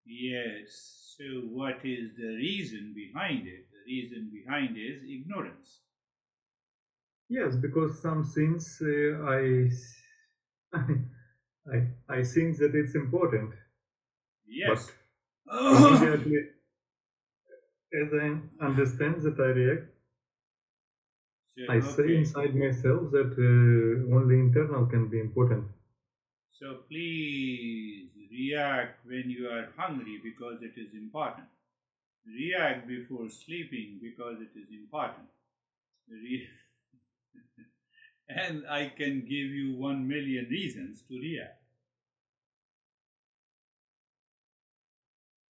Yes. So, what is the reason behind it? The reason behind is ignorance. Yes, because some things I think that it's important, but Yes. immediately as I understand that I react, So, I say okay. inside myself that only internal can be important. So, please react when you are hungry because it is important. React before sleeping because it is important. Re- and I can give you 1 million reasons to react.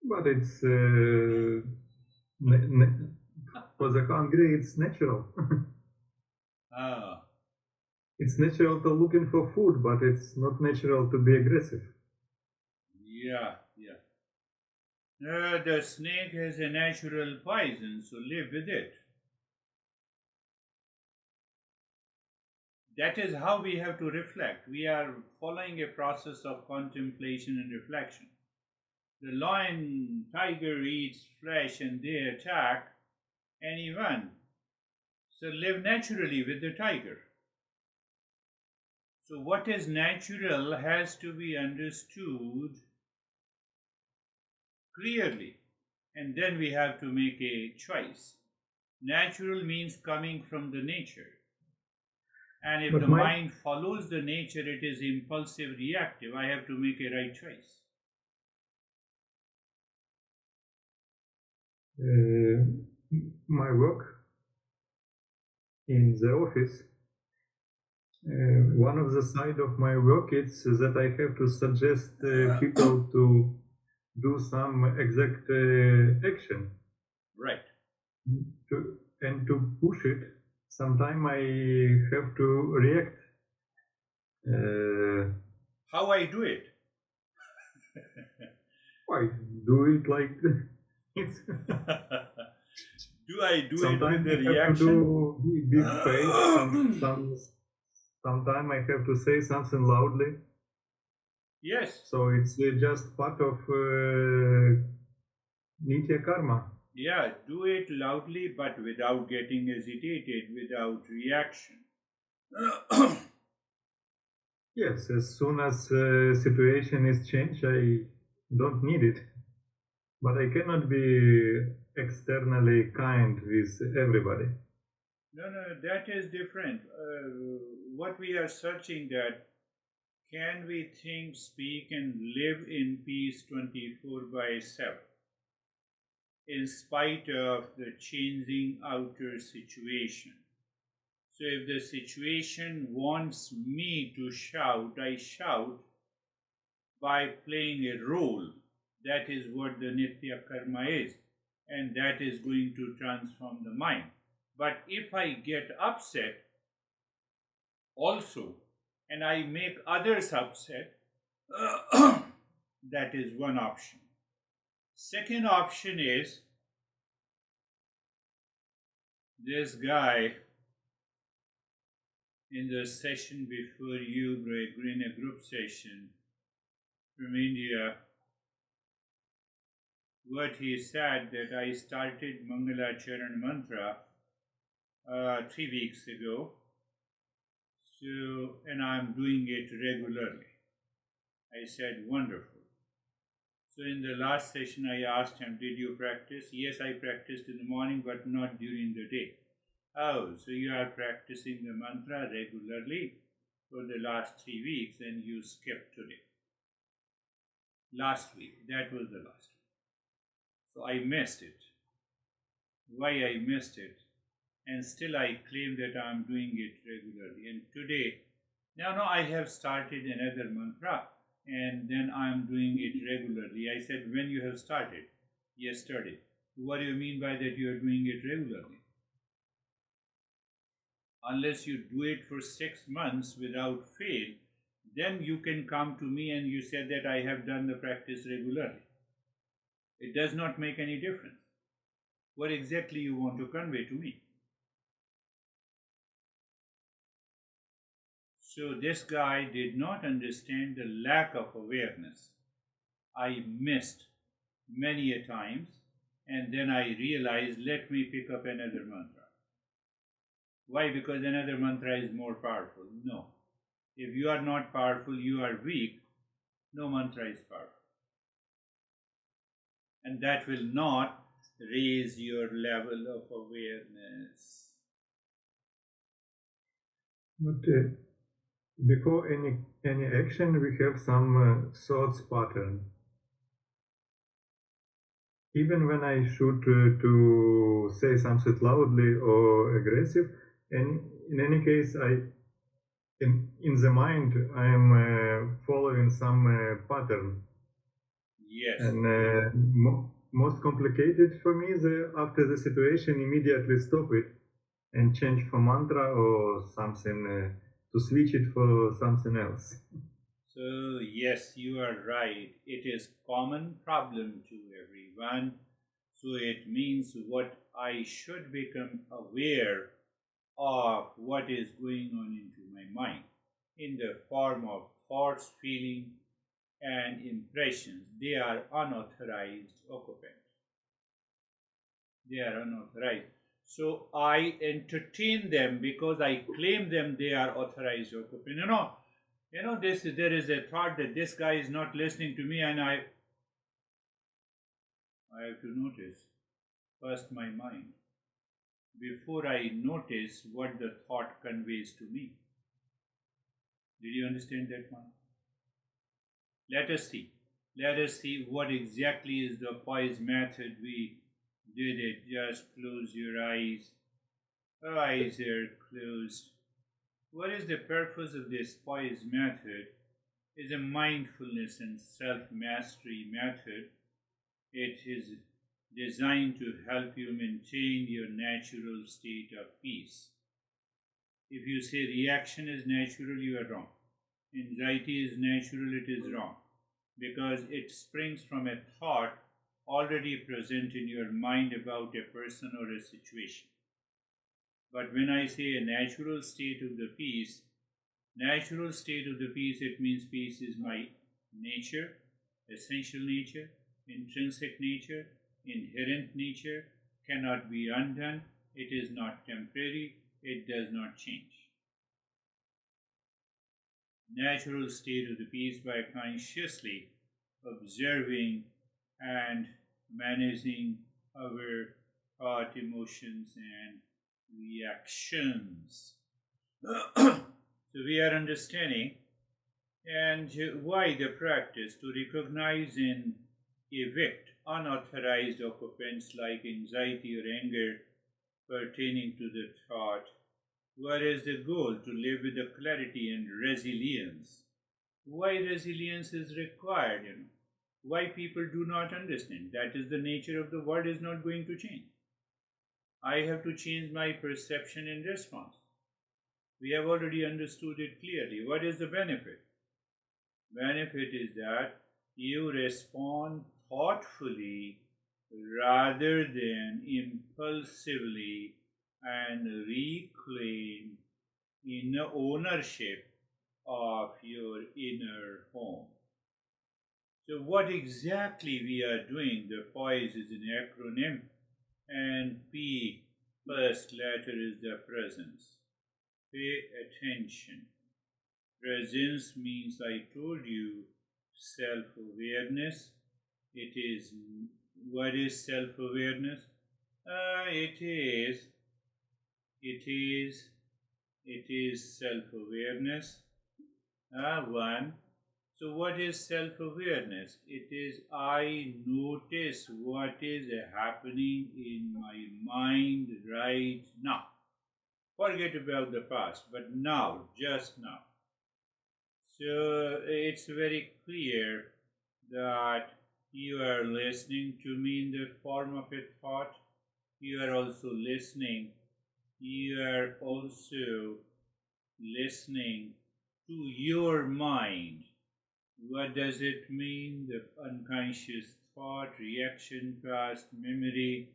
But it's for the hungry, it's natural. Ah, It's natural to looking for food, but it's not natural to be aggressive. yeah, yeah. The snake has a natural poison, so live with it. That is how we have to reflect. We are following a process of contemplation and reflection. The lion, tiger eats flesh and they attack anyone. So live naturally with the tiger. So what is natural has to be understood clearly. And then we have to make a choice. Natural means coming from the nature. And if the But my mind follows the nature, it is impulsive, reactive. I have to make a right choice. uh, my work in the office, one of the side of my work is that I have to suggest people to do some exact action Right. and to push it. Sometime I have to react. Uh, How I do it? I do it like it's. Do I do it with Sometimes the I have to reaction? do big face. Sometime I have to say something loudly. Yes. So it's just part of nitya karma. Yeah, do it loudly but without getting agitated, without reaction. Yes, as soon as situation is changed, I don't need it. But I cannot be externally kind with everybody. No, no, that is different. What we are searching that can we think, speak, and live in peace 24 by 7 in spite of the changing outer situation? So, if the situation wants me to shout, I shout by playing a role. That is what the Nitya Karma is, and that is going to transform the mind. But if I get upset also and I make others upset, that is one option. Second option is this guy in the session before you, in a group session from India, what he said that I started Mangalacharan mantra 3 weeks ago. So, and I'm doing it regularly. I said, wonderful. So, in the last session, I asked him, did you practice? Yes, I practiced in the morning, but not during the day. Oh, so you are practicing the mantra regularly for the last 3 weeks and you skipped today. Last week, that was the last week. So I missed it. Why I missed it? And still I claim that I am doing it regularly. And today, now I have started another mantra and then I am doing it regularly. I said, when you have started? Yesterday. What do you mean by that you are doing it regularly? Unless you do it for 6 months without fail, then you can come to me and you say that I have done the practice regularly. It does not make any difference. What exactly you want to convey to me? So this guy did not understand the lack of awareness. I missed. many a times, and then I realized, let me pick up another mantra. Why? Because another mantra is more powerful. No. If you are not powerful, you are weak, no mantra is powerful. And that will not raise your level of awareness. But before any action, we have some thoughts pattern. Even when I should to say something loudly or aggressive, and in any case, in the mind I am following some pattern. Yes. And most complicated for me is after the situation, immediately stop it and change for mantra or something to switch it for something else. So yes, you are right. It is common problem to everyone. So it means what I should become aware of what is going on into my mind in the form of thoughts, feeling, and impressions. They are unauthorized occupants. They are unauthorized. So I entertain them because I claim them they are authorized occupant. This there is a thought that this guy is not listening to me, and I have to notice first my mind before I notice what the thought conveys to me. Did you understand that one? Let us see. Let us see what exactly is the POISE method. We did it. Just close your eyes. Eyes are closed. What is the purpose of this POISE method? Is a mindfulness and self-mastery method. It is designed to help you maintain your natural state of peace. If you say reaction is natural, you are wrong. Anxiety is natural, it is wrong. Because it springs from a thought already present in your mind about a person or a situation. But when I say a natural state of the peace, it means peace is my nature, essential nature, intrinsic nature, inherent nature, cannot be undone, it is not temporary, it does not change. Natural state of the peace by consciously observing and managing our thought, emotions, and reactions. So we are understanding and why the practice to recognize and evict unauthorized occupants like anxiety or anger pertaining to the thought. What is the goal? To live with the clarity and resilience. Why resilience is required? Why people do not understand. That is the nature of the world is not going to change. I have to change my perception and response. We have already understood it clearly. What is the benefit? Benefit is that you respond thoughtfully rather than impulsively and reclaim inner ownership of your inner home. So what exactly we are doing? The POISE is an acronym, and P, first letter is the presence. Pay attention. Presence means, I told you, self-awareness. It is, what is self-awareness? It is self-awareness. One. So what is self-awareness? It is I notice what is happening in my mind right now. Forget about the past, but now, just now. So it's very clear that you are listening to me in the form of a thought. You are also listening. You are also listening to your mind. What does it mean? The unconscious thought, reaction, past, memory,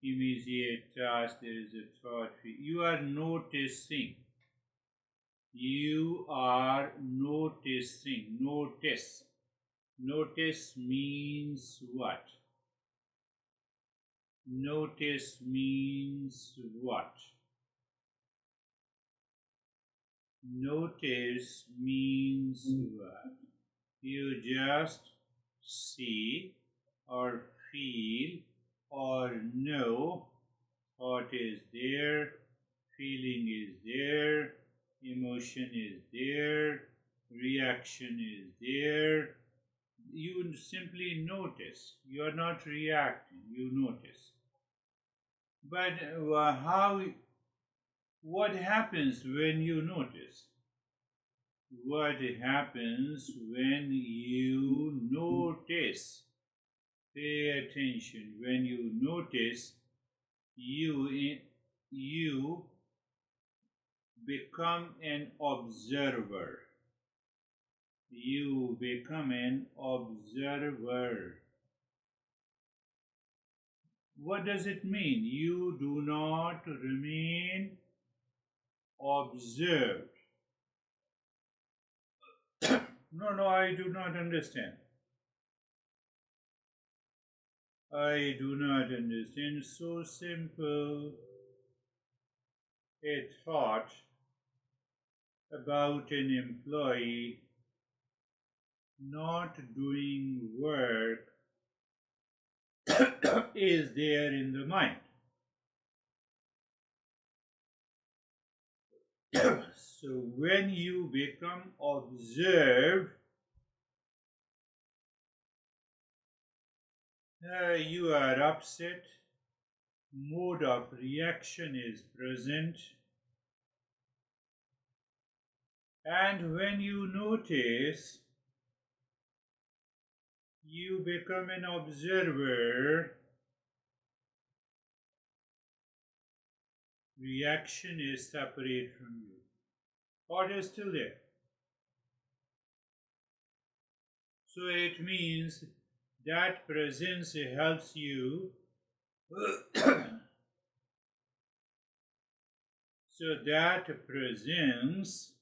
immediate task, there is a thought. You are noticing. You are noticing. Notice. Notice means what? Notice means what? Notice means what? You just see or feel or know thought is there, feeling is there, emotion is there, reaction is there. You simply notice. You are not reacting, you notice. But what happens when you notice? What happens when you notice? Pay attention. When you notice, you become an observer. You become an observer. What does it mean? You do not remain observed. No, I do not understand. I do not understand. So simple. A thought about an employee not doing work is there in the mind. So when you become observed, you are upset, mode of reaction is present, and when you notice, you become an observer. Reaction is separate from you. Thought is still there. So it means that presence helps you. So that presence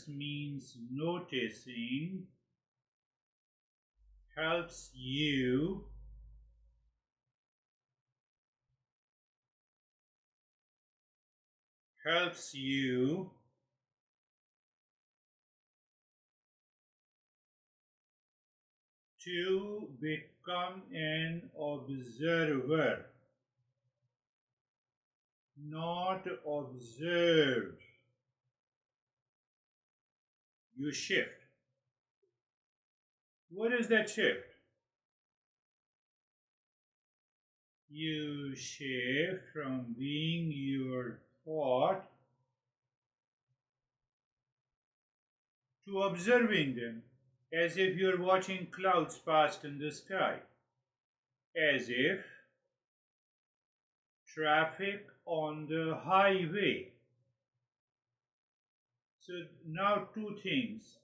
means noticing, helps you to become an observer, not observed. You shift. What is that shift? You shift from being your thought to observing them, as if you're watching clouds pass in the sky, as if traffic on the highway. So now two things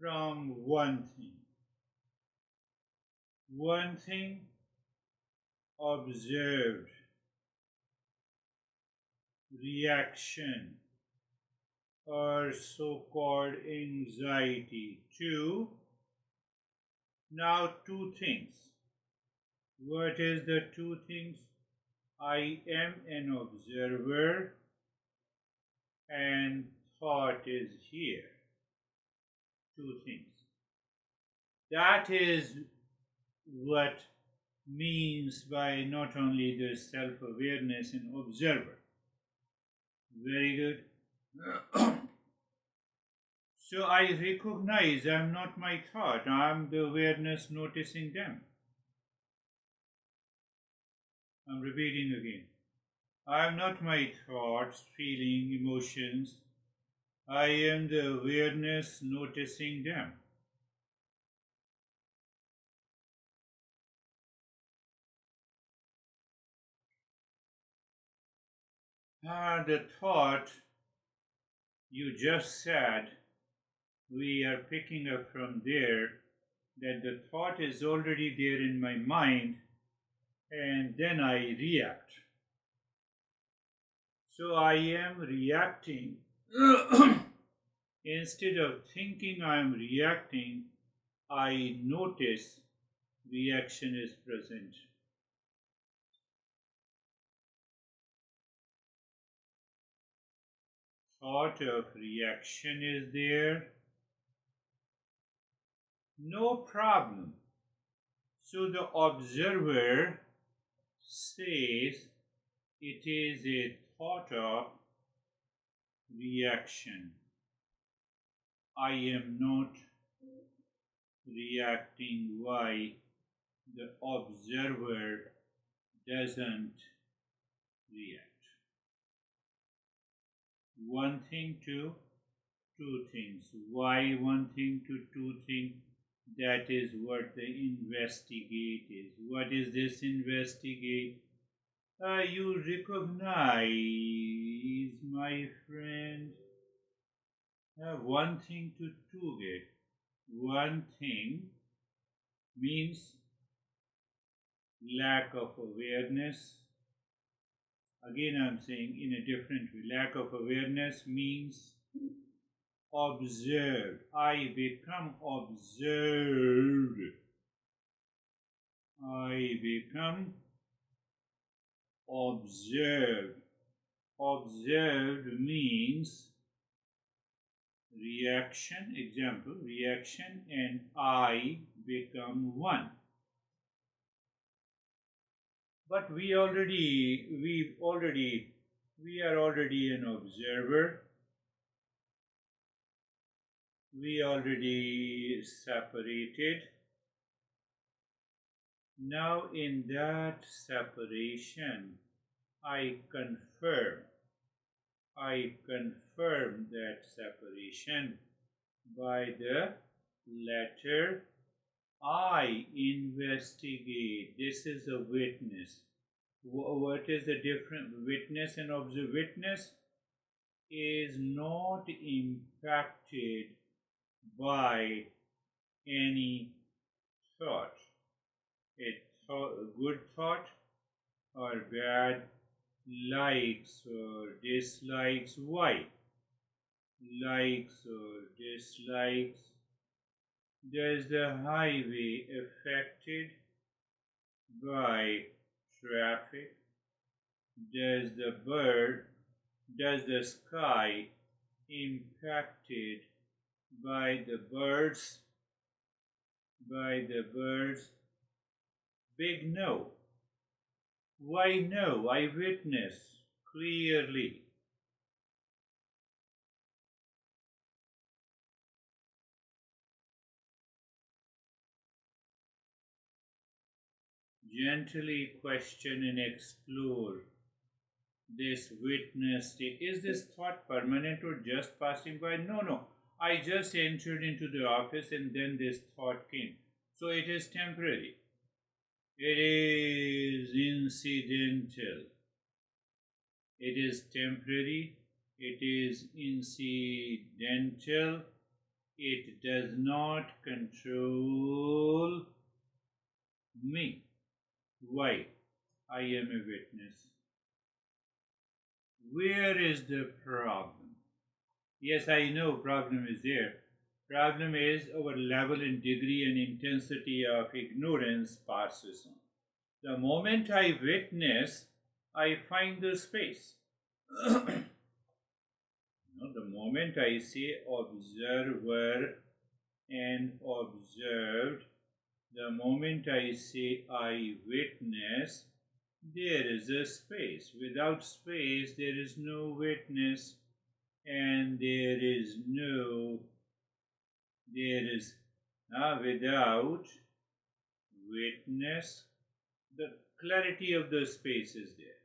from one thing. One thing observed, reaction or so-called anxiety. Two, now two things. What is the two things? I am an observer and thought is here. Two things. That is what means by not only the self-awareness and observer. Very good. So I recognize I'm not my thought, I'm the awareness noticing them. I'm repeating again. I'm not my thoughts, feeling, emotions. I am the awareness noticing them. The thought you just said, we are picking up from there that the thought is already there in my mind and then I react. So I am reacting. Instead of thinking I am reacting, I notice reaction is present. thought of reaction is there, no problem. So the observer says it is a thought of reaction. I am not reacting. Why? The observer doesn't react. One thing to two things. Why one thing to two things? That is what the investigate is. What is this investigate? You recognize, my friend, one thing to two get. One thing means lack of awareness. Again, I'm saying in a different way. Lack of awareness means observed. I become observed. I become observed. Observed means reaction, example, reaction, and I become one. But we are already an observer. We already separated. Now in that separation, I confirm that separation by the letter I. Investigate. This is a witness. What is the difference? Witness and observe. Witness is not impacted by any thought. A good thought or bad, likes or dislikes. Why? Likes or dislikes. Does the highway affected by traffic? Does the sky impacted by the birds? Big no. Why no? I witness clearly. Gently question and explore this witness state. Is this thought permanent or just passing by? No. I just entered into the office and then this thought came. So it is temporary. It is incidental. It is temporary. It is incidental. It does not control me. Why? I am a witness. Where is the problem? Yes, I know problem is there. Problem is our level and degree and intensity of ignorance passes on. The moment I witness, I find the space. The moment I say observer and observed, the moment I say I witness, there is a space. Without space, there is no witness, and without witness, the clarity of the space is there.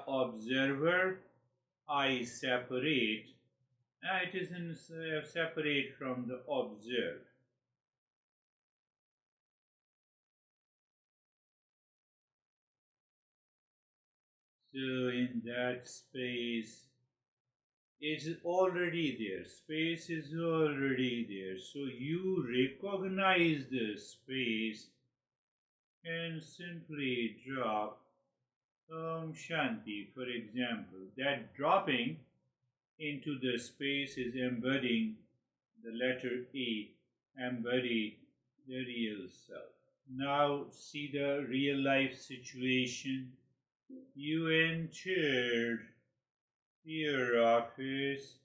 Observer, I separate. It is separate from the observed. So in that space, it's already there. Space is already there. So you recognize the space and simply drop Shanti. For example, that dropping into the space is embodying the letter A, embody the real self. Now see the real life situation. You entered your office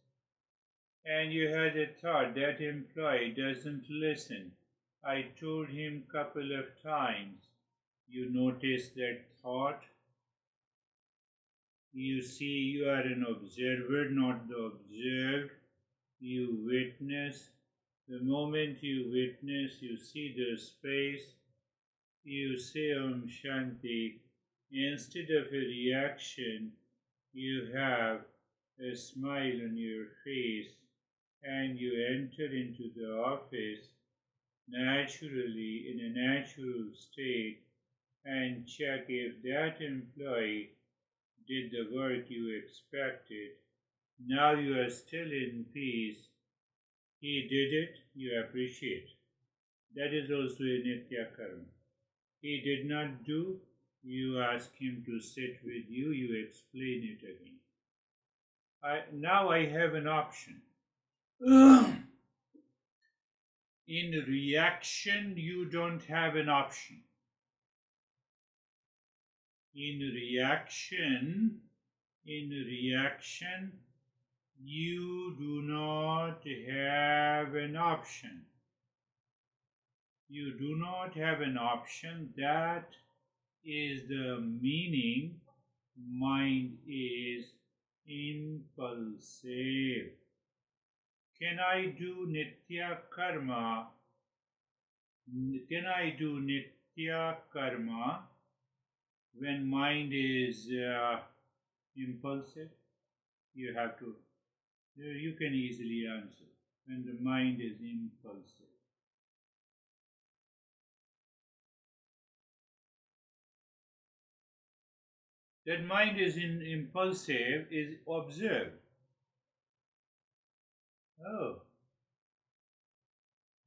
and you had a thought, that employee doesn't listen. I told him couple of times. You notice that thought. You see, you are an observer, not the observed. You witness. The moment you witness, you see the space. You say Om Shanti. Instead of a reaction, you have a smile on your face and you enter into the office naturally in a natural state and check if that employee did the work you expected. Now you are still in peace. He did it, you appreciate. That is also a nitya karma. He did not do, you ask him to sit with you, you explain it again. Now I have an option. In reaction, you don't have an option. In reaction, you do not have an option. You do not have an option. That is the meaning. Mind is impulsive. Can I do nitya karma? Can I do nitya karma when mind is impulsive? You have to, you can easily answer. When the mind is impulsive. That mind is impulsive is observed. Oh,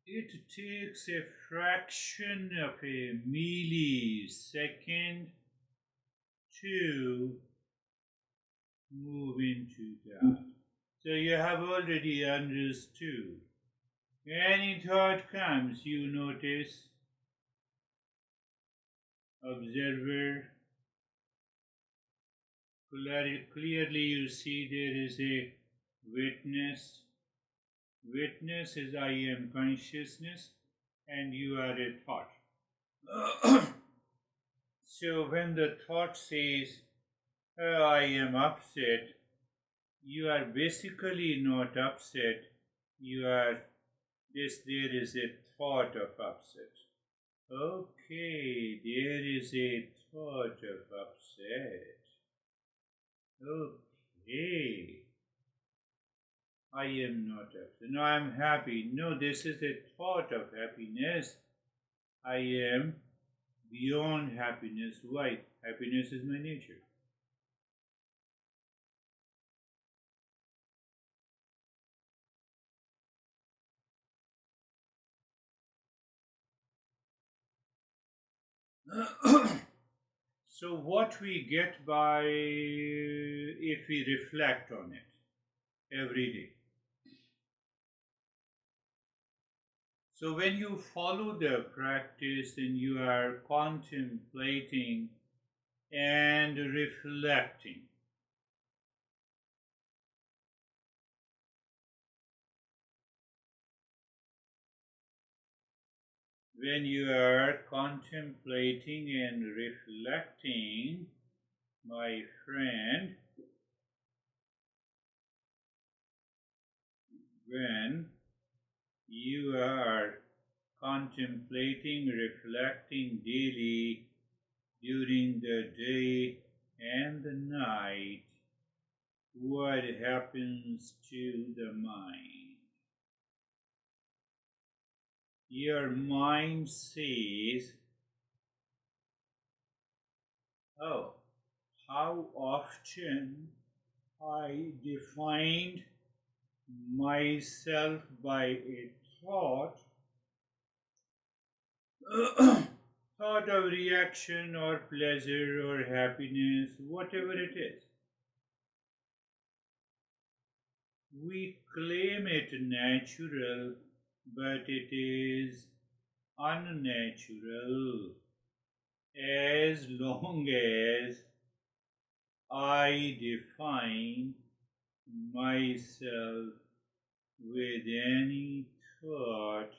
it takes a fraction of a millisecond to move into that. So you have already understood. Any thought comes, you notice, observer, clearly you see there is a witness. Witness is I am consciousness and you are a thought. So when the thought says, oh, I am upset, you are basically not upset. You are there is a thought of upset. Okay, there is a thought of upset. Okay. I am not upset. No, I am happy. No, this is a thought of happiness. I am beyond happiness. Why? Happiness is my nature. So, what we get by if we reflect on it every day. So, when you follow the practice and you are contemplating and reflecting, when you are contemplating and reflecting, my friend, when you are contemplating, reflecting daily during the day and the night, what happens to the mind? Your mind says, oh, how often I defined myself by a thought, thought of reaction or pleasure or happiness, whatever it is. We claim it natural, but it is unnatural as long as I define myself with any thought,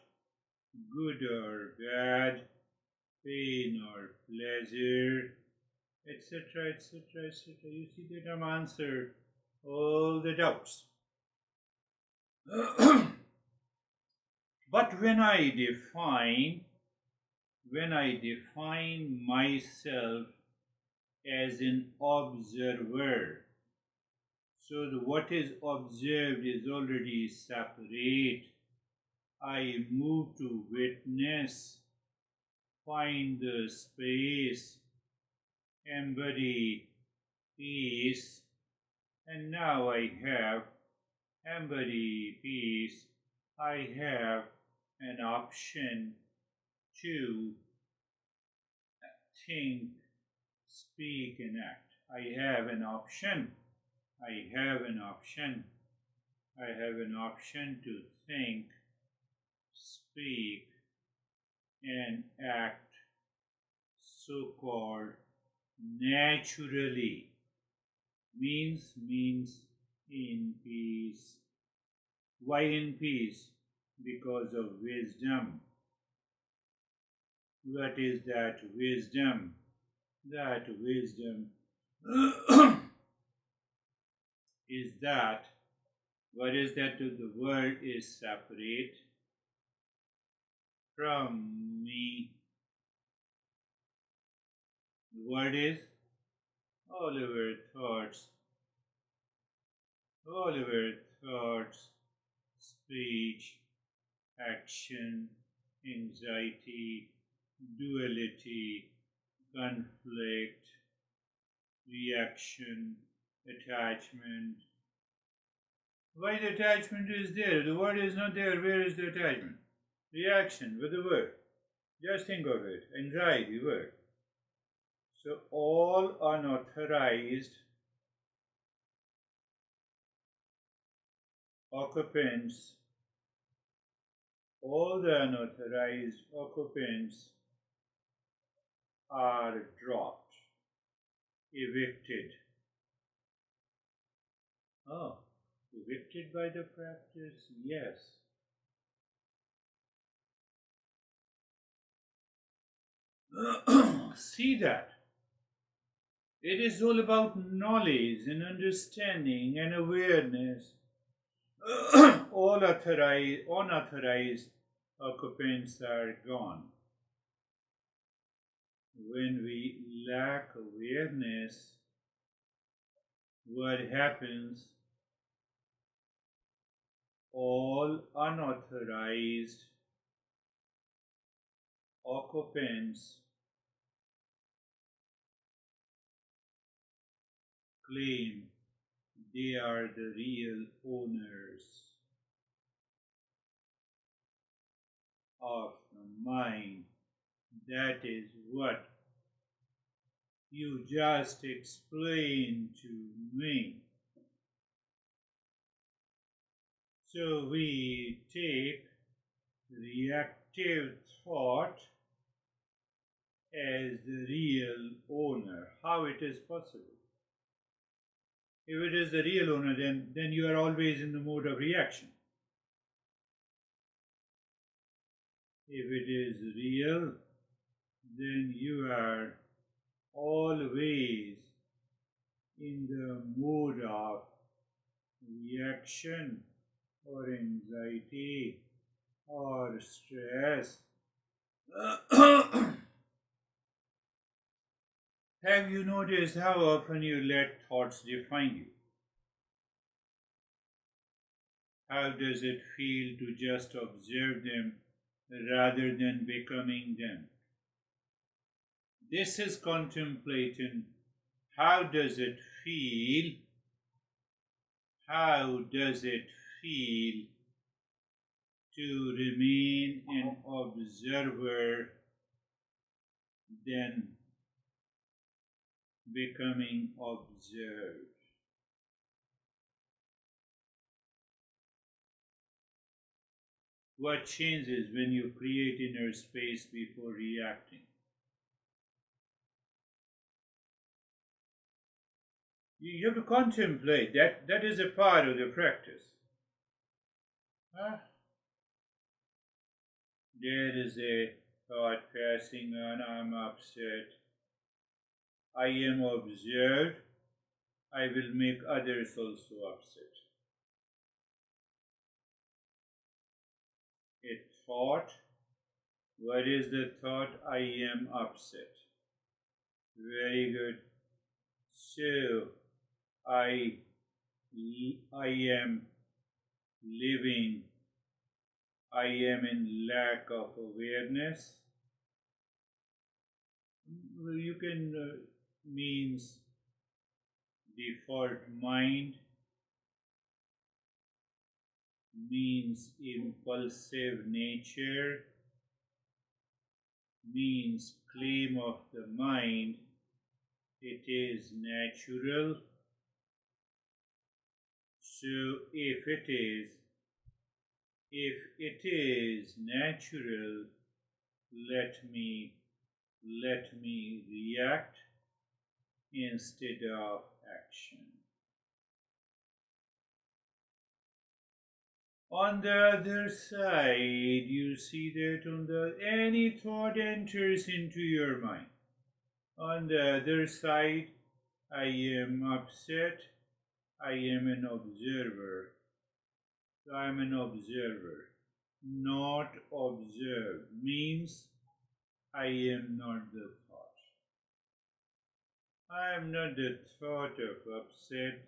good or bad, pain or pleasure, etc., etc., etc. You see that I'm answered all the doubts. But when I define myself as an observer, so what is observed is already separate. I move to witness, find the space, embody peace, and now I have embody peace. I have an option to think, speak, and act. I have an option. I have an option. I have an option to think, speak, and act so called naturally. Means in peace. Why in peace? Because of wisdom. What is that wisdom? That wisdom is that what is that the world is separate from me. The world is all our thoughts, speech, action, anxiety, duality, conflict, reaction, attachment. Why the attachment is there? The word is not there. Where is the attachment? Reaction with the word. Just think of it. Anxiety word. So all unauthorized occupants, all the unauthorized occupants are dropped, evicted. Oh, evicted by the practice? Yes. See that. It is all about knowledge and understanding and awareness. All unauthorized occupants are gone. When we lack awareness, what happens? All unauthorized occupants claim they are the real owners of the mind. That is what you just explained to me. So we take reactive thought as the real owner. How it is possible? If it is the real owner, then you are always in the mode of reaction. If it is real, then you are always in the mode of reaction or anxiety or stress. Have you noticed how often you let thoughts define you? How does it feel to just observe them rather than becoming them? This is contemplating. How does it feel? How does it feel to remain an observer than becoming observed? What changes when you create inner space before reacting? You have to contemplate. That is a part of the practice. Huh? There is a thought passing on, I'm upset. I am observed. I will make others also upset. A thought. What is the thought? I am upset. Very good. So, I am living, I am in lack of awareness. You can means default mind, means impulsive nature, means claim of the mind, it is natural. So if it is natural, let me react instead of action. On the other side, you see that any thought enters into your mind. On the other side, I am upset, I am an observer. So I am an observer. Not observed means I am not the thought. I am not the thought of upset.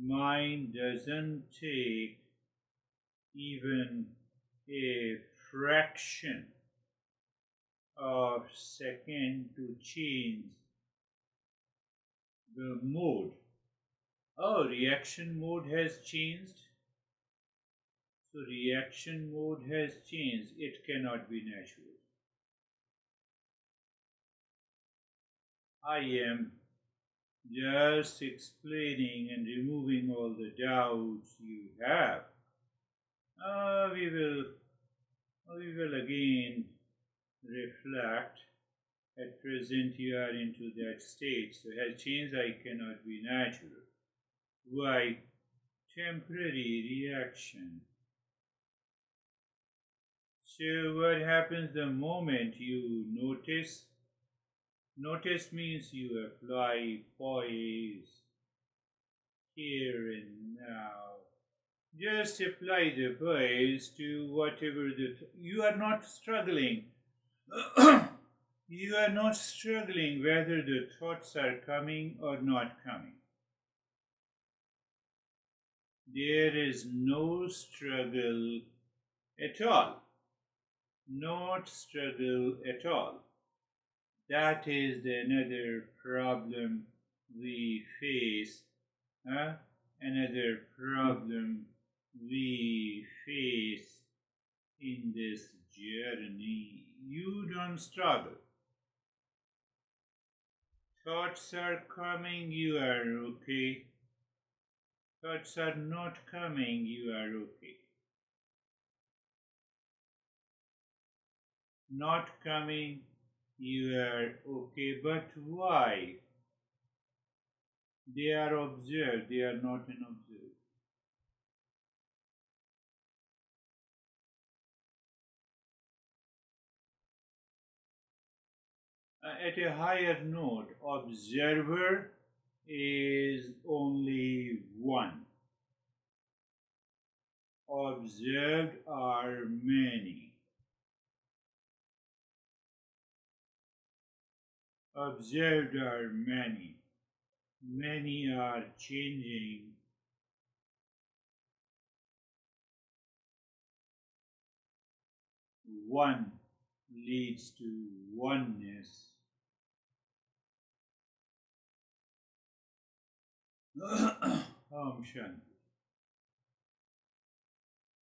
Mind doesn't take even a fraction of second to change the mode. Oh, reaction mode has changed. So reaction mode has changed. It cannot be natural. I am just explaining and removing all the doubts you have. We will again reflect. At present, you are into that state, so has changed. I cannot be natural. Why? Temporary reaction. So, what happens the moment you notice? Notice means you apply poise here and now. Just apply the poise to whatever you are not struggling. You are not struggling whether the thoughts are coming or not coming. There is no struggle at all. Not struggle at all. That is another problem we face. Another problem we face in this journey. You don't struggle. Thoughts are coming, you are okay. Thoughts are not coming, you are okay. Not coming, you are okay. But why? They are observed, they are not unobserved. At a higher note, observer is only one. Observed are many. Observed are many. Many are changing. One leads to oneness. Om Shanti.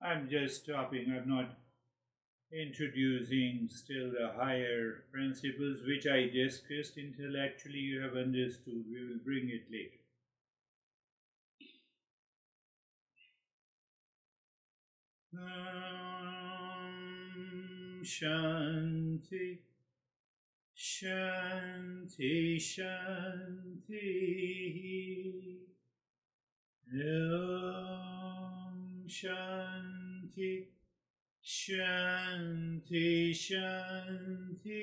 I'm just stopping. I'm not introducing still the higher principles which I discussed intellectually. You have understood. We will bring it later. Shanti. Shanti, Shanti. Om Shanti, Shanti, Shanti.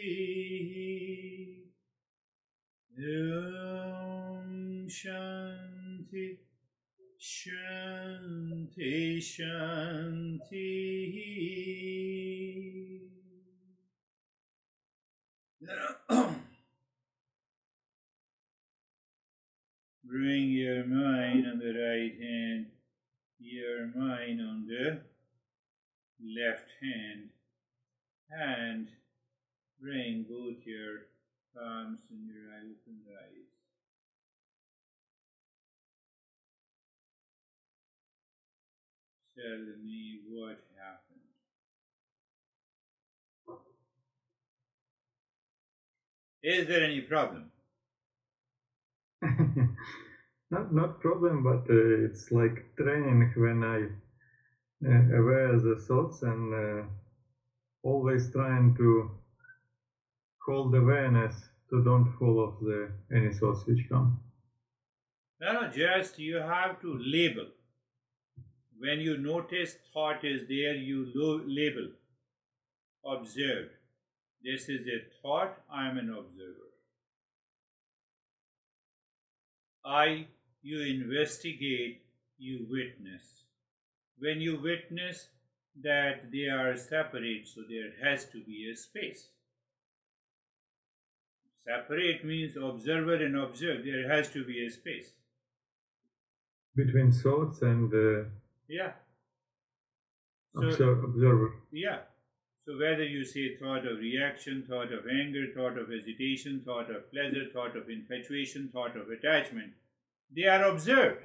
Om Shanti, Shanti, Shanti. Bring your mind on the right hand, your mind on the left hand, and bring both your palms in your open eyes. Tell me what happened. Is there any problem? Not problem, but it's like training when I aware the thoughts and always trying to hold awareness to don't follow any thoughts which come. No, just you have to label. When you notice thought is there, you label. Observe. This is a thought, I am an observer. You investigate, you witness. When you witness that they are separate, so there has to be a space. Separate means observer and observe, there has to be a space. Between thoughts and yeah. Observer. Yeah. So whether you say thought of reaction, thought of anger, thought of hesitation, thought of pleasure, thought of infatuation, thought of attachment, they are observed.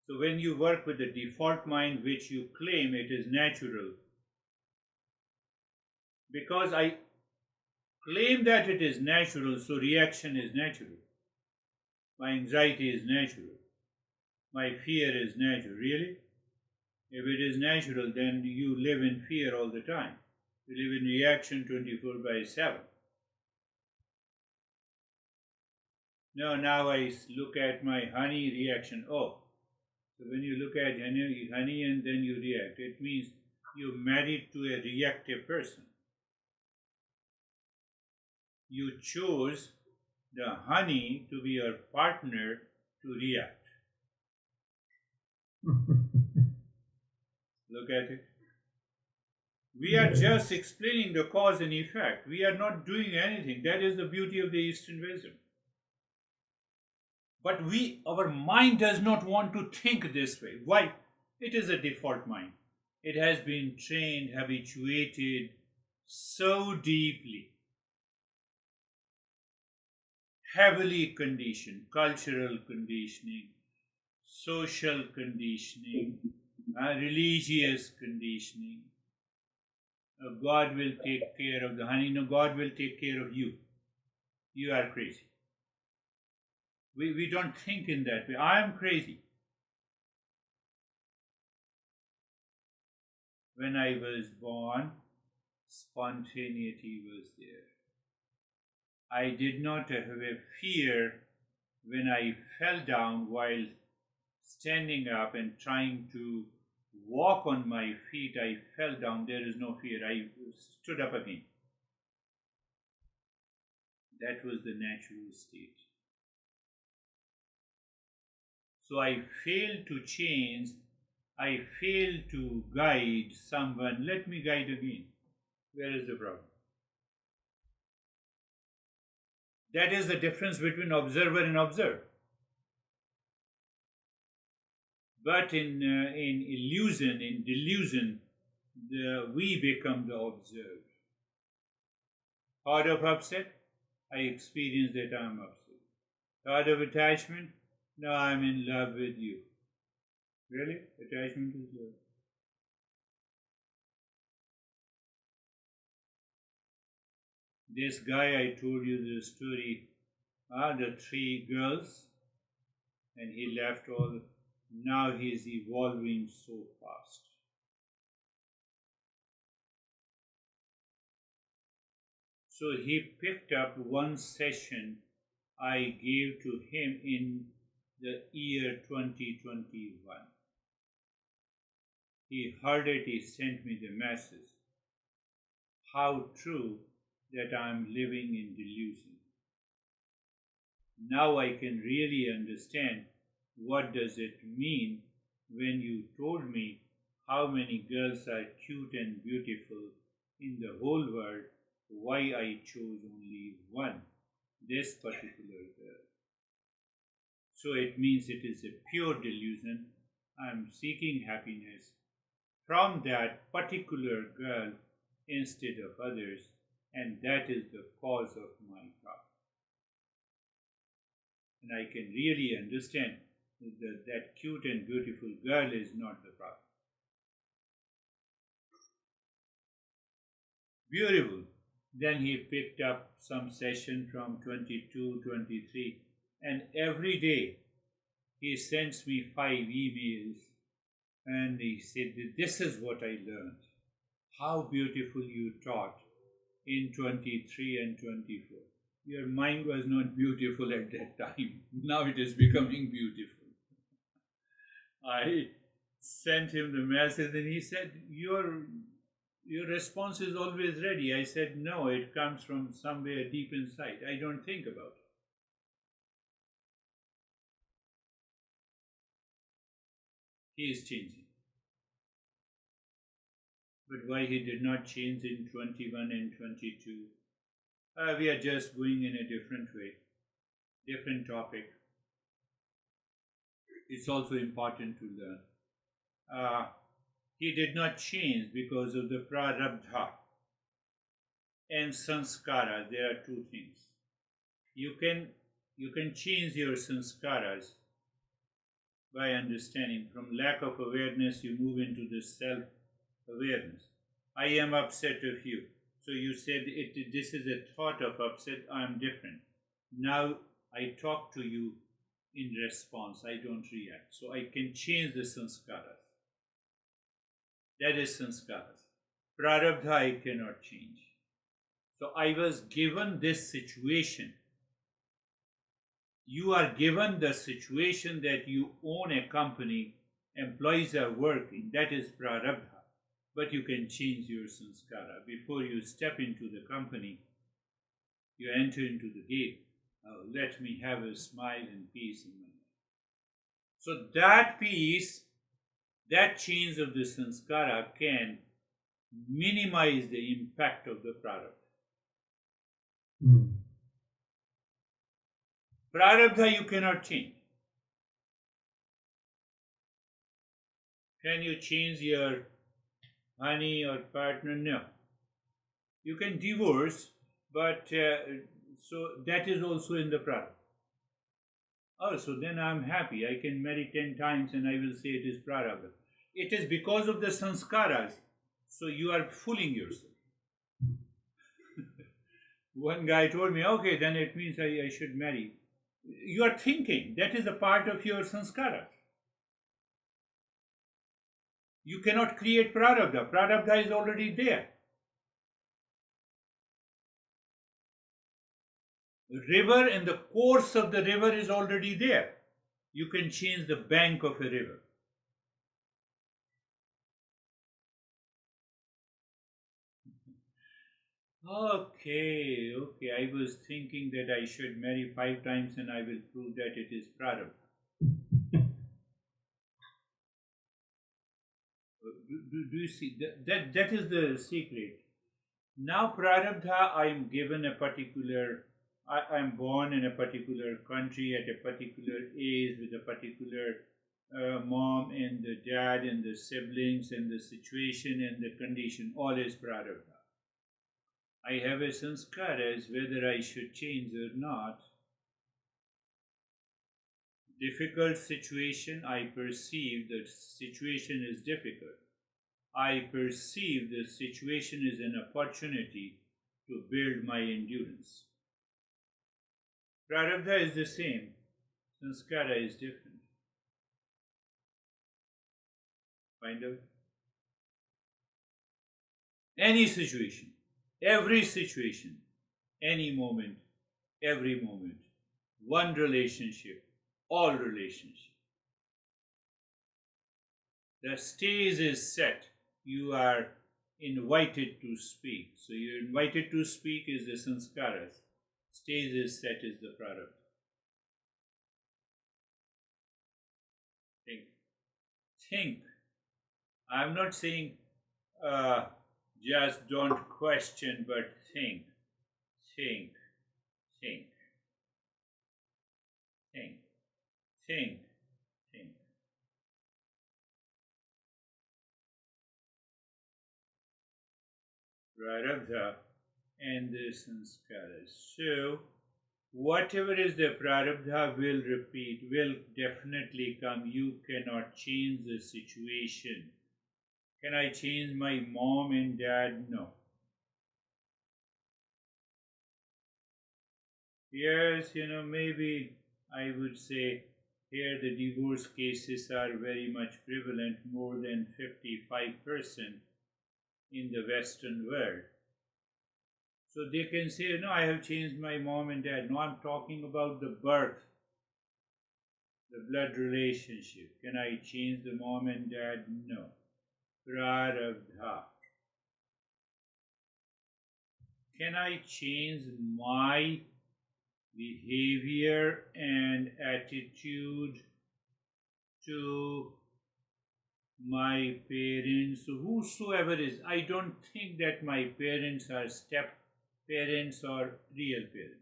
So when you work with the default mind which you claim it is natural, because I claim that it is natural, so reaction is natural. My anxiety is natural. My fear is natural. Really? If it is natural, then you live in fear all the time. You live in reaction 24/7. No, now I look at my honey reaction. Oh, so when you look at honey and then you react, it means you're married to a reactive person. You chose the honey to be your partner to react. Look at it. We are just explaining the cause and effect. We are not doing anything. That is the beauty of the Eastern wisdom. But our mind does not want to think this way. Why? It is a default mind. It has been trained, habituated so deeply, heavily conditioned, cultural conditioning, social conditioning, religious conditioning. God will take care of the honey. No, God will take care of you. You are crazy. We don't think in that way. I am crazy. When I was born, spontaneity was there. I did not have a fear when I fell down while standing up and trying to walk on my feet. I fell down. There is no fear. I stood up again. That was the natural state. So I failed to change. I failed to guide someone. Let me guide again. Where is the problem? That is the difference between observer and observed. But in illusion, in delusion, we become the observed. Thought of upset, I experience that I am upset. Thought of attachment, now I am in love with you. Really? Attachment is love. This guy, I told you the story, the 3 girls, and he left all. Now he is evolving so fast. So he picked up one session I gave to him in the year 2021. He heard it, he sent me the message. How true that I am living in delusion. Now I can really understand what does it mean when you told me how many girls are cute and beautiful in the whole world, why I chose only one, this particular girl. So it means it is a pure delusion. I am seeking happiness from that particular girl instead of others, and that is the cause of my problem. And I can really understand that cute and beautiful girl is not the problem. Beautiful. Then he picked up some session from 22, 23, and every day he sends me 5 emails and he said, this is what I learned. How beautiful you taught in 23 and 24. Your mind was not beautiful at that time. Now it is becoming beautiful. I sent him the message and he said, your response is always ready. I said, no, it comes from somewhere deep inside. I don't think about it. He is changing. But why he did not change in 21 and 22? We are just going in a different way, different topic. It's also important to learn. He did not change because of the prarabdha and sanskara. There are two things. You can change your sanskaras by understanding. From lack of awareness, you move into the self-awareness. I am upset of you. So you said this is a thought of upset, I am different. Now I talk to you in response, I don't react. So I can change the sanskaras. That is sanskaras. Prarabdha I cannot change. So I was given this situation. You are given the situation that you own a company, employees are working, that is prarabdha. But you can change your sanskara. Before you step into the company, you enter into the gate. Let me have a smile and peace in my life. So that peace, that change of the sanskara can minimize the impact of the prarabdha. Prarabdha you cannot change. Can you change your honey or partner? No. You can divorce, but so that is also in the prarabdha. Oh, so then I'm happy. I can marry 10 times and I will say it is prarabdha. It is because of the sanskaras. So you are fooling yourself. One guy told me, okay, then it means I should marry. You are thinking. That is a part of your sanskaras. You cannot create prarabdha. Prarabdha is already there. River and the course of the river is already there. You can change the bank of a river. Okay. I was thinking that I should marry 5 times and I will prove that it is prarabdha. Do you see? That is the secret. Now prarabdha, I am given a particular, I am born in a particular country at a particular age with a particular mom and the dad and the siblings and the situation and the condition. All is prarabdha. I have a sanskara as whether I should change or not. Difficult situation, I perceive the situation is difficult. I perceive the situation is an opportunity to build my endurance. Prarabdha is the same, sanskara is different. Find out? Any situation, every situation, any moment, every moment, one relationship, all relationships. The stage is set. You are invited to speak. So you're invited to speak is the sanskaras. Stage is set is the prarabdha. Think. Think. I'm not saying just don't question, but think. Think. Think. Think. Think. Think. Prarabdha and the sanskaras. So, whatever is the prarabdha will repeat, will definitely come. You cannot change the situation. Can I change my mom and dad? No. Yes, maybe I would say here the divorce cases are very much prevalent, more than 55% in the Western world. So they can say, no, I have changed my mom and dad. No, I'm talking about the birth, the blood relationship. Can I change the mom and dad? No. Prarabdha. Can I change my behavior and attitude to my parents, whosoever is? I don't think that my parents are step parents or real parents.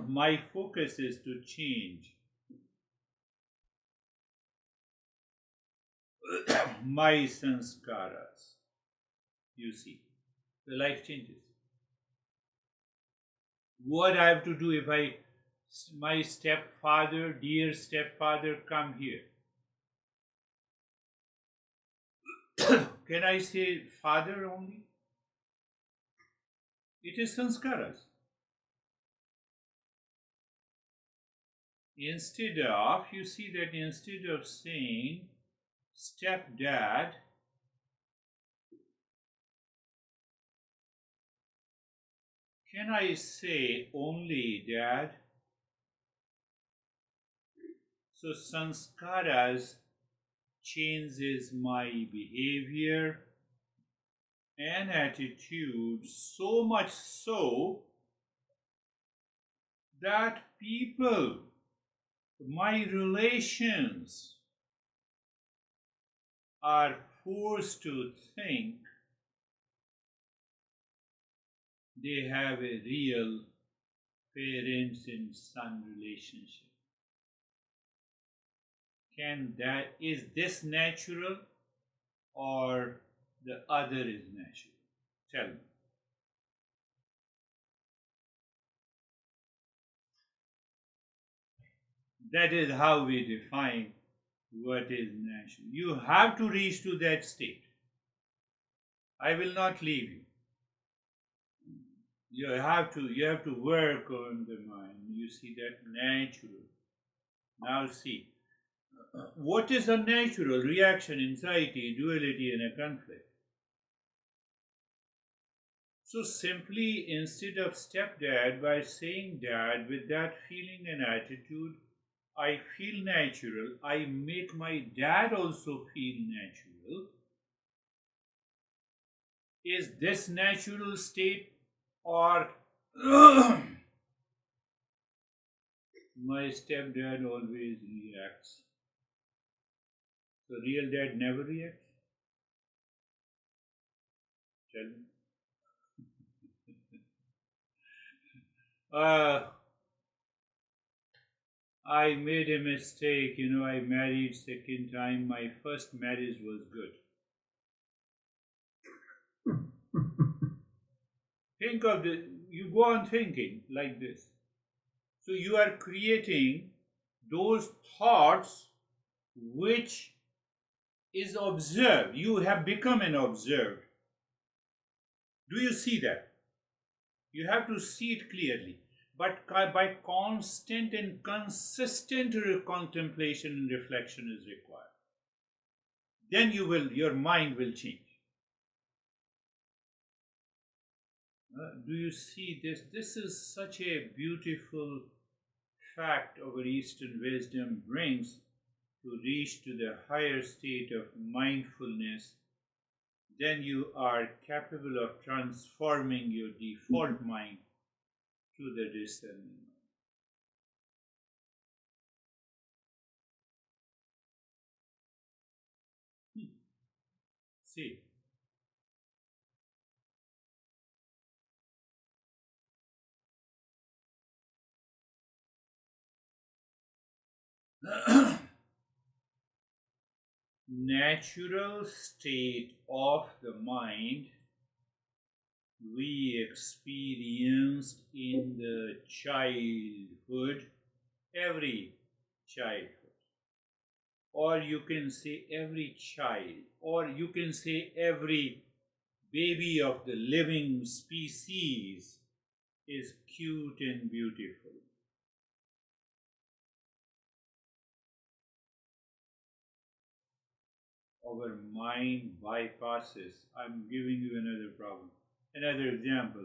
My focus is to change my sanskaras. You see, the life changes. What I have to do if my stepfather, dear stepfather, come here? Can I say father only? It is sanskaras. Instead of, you see that instead of saying stepdad, can I say only dad? So sanskaras changes my behavior and attitude, so much so that people, my relations, are forced to think they have a real parents and son relationship. Is this natural or the other is natural? Tell me. That is how we define what is natural. You have to reach to that state. I will not leave you. You have to work on the mind. You see that natural. Now see, what is a natural reaction, anxiety, duality, and a conflict? So simply, instead of stepdad, by saying dad with that feeling and attitude, I feel natural. I make my dad also feel natural. Is this natural state or my stepdad always reacts? So real dad never reacts? Tell me. I made a mistake, I married second time. My first marriage was good. Think of this, you go on thinking like this. So you are creating those thoughts which is observed. You have become an observed. Do you see that? You have to see it clearly. But by constant and consistent contemplation and reflection is required. Then your mind will change. Do you see this? This is such a beautiful fact our Eastern wisdom brings to reach to the higher state of mindfulness. Then you are capable of transforming your default mind to the discerning mind. See, natural state of the mind we experienced in the childhood, every childhood, or you can say every child, or you can say every baby of the living species is cute and beautiful. Our mind bypasses. I'm giving you another problem. Another example.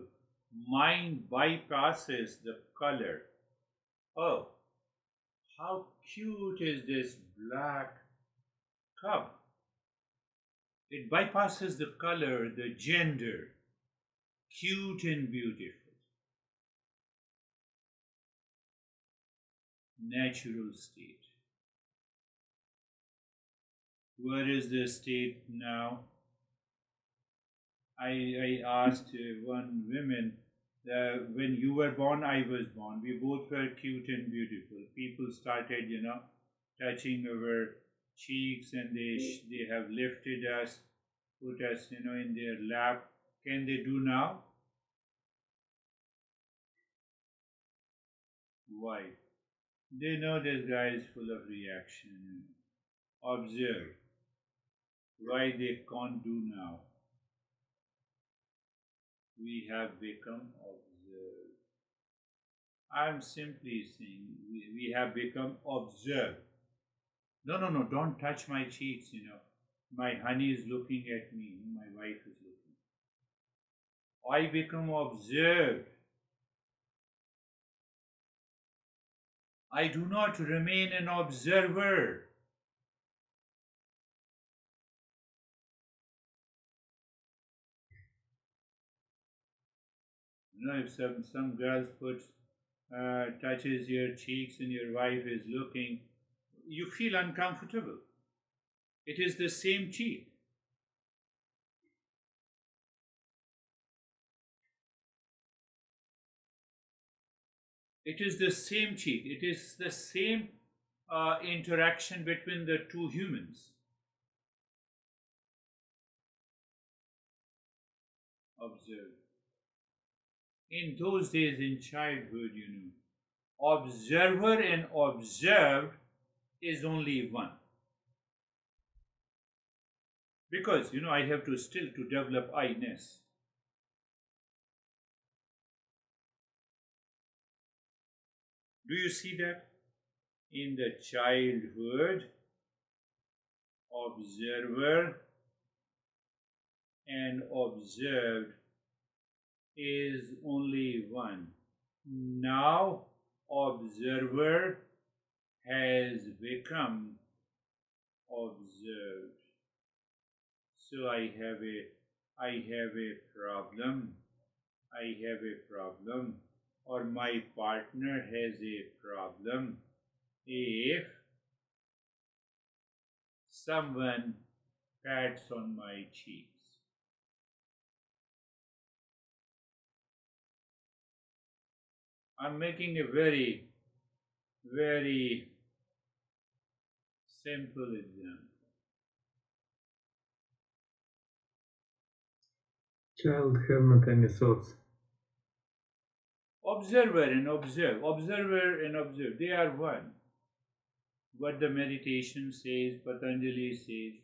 Mind bypasses the color. Oh, how cute is this black cub? It bypasses the color, the gender. Cute and beautiful. Natural state. Where is the state now? I asked one woman, when you were born, I was born. We both were cute and beautiful. People started, touching our cheeks, and they have lifted us, put us, in their lap. Can they do now? Why? They know this guy is full of reaction. Observe why they can't do now. We have become observed. I'm simply saying we have become observed. No, no, no, don't touch my cheeks. My honey is looking at me, my wife is looking. I become observed. I do not remain an observer. If some girls touches your cheeks and your wife is looking, you feel uncomfortable. It is the same cheek. It is the same cheek. It is the same interaction between the two humans. Observe. In those days in childhood, observer and observed is only one. Because, I have to still to develop I-ness. Do you see that? In the childhood, observer and observed is only one. Now, observer has become observed. So I have a problem. I have a problem, or my partner has a problem if someone pats on my cheeks. I'm making a very, very simple example. Child have not any thoughts. Observer and observe, they are one. What the meditation says, Patanjali says,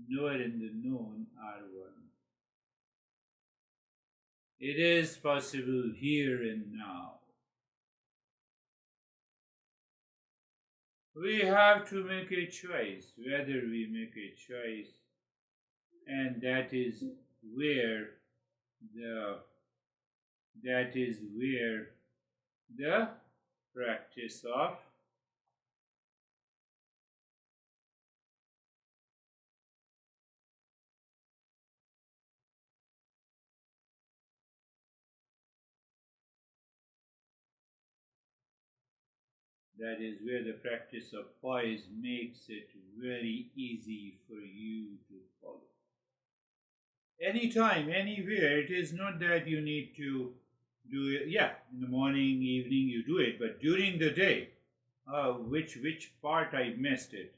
knower and the known are one. It is possible here and now. We have to make a choice. Whether we make a choice and that is where the practice of POISE makes it very easy for you to follow. Anytime, anywhere, it is not that you need to do it, yeah, in the morning, evening, you do it, but during the day, which part I missed it?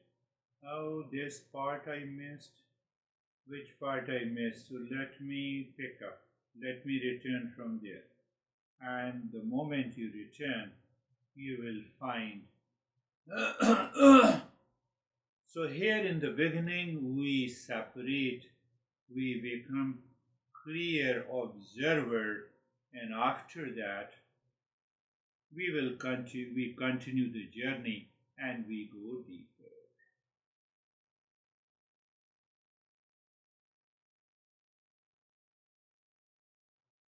Oh, this part I missed. Which part I missed? So let me pick up. Let me return from there. And the moment you return, you will find. So here in the beginning, we separate, we become clear observer, and after that, we continue the journey and we go deeper.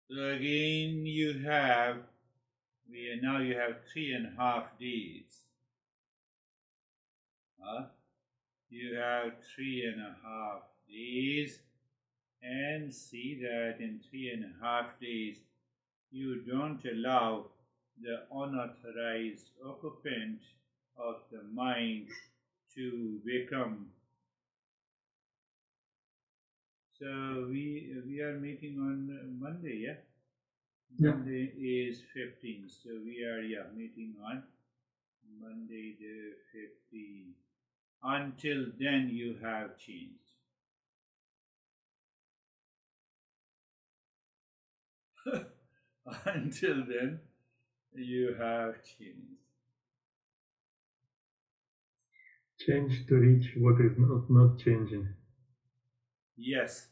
So again, you have 3.5 days. You have 3.5 days, and see that in 3.5 days you don't allow the unauthorized occupant of the mind to become. So we are meeting on Monday, yeah? Monday is 15th, so we are meeting on Monday the 15th. Until then, you have changed. Until then, you have changed. Change to reach what is not changing. Yes.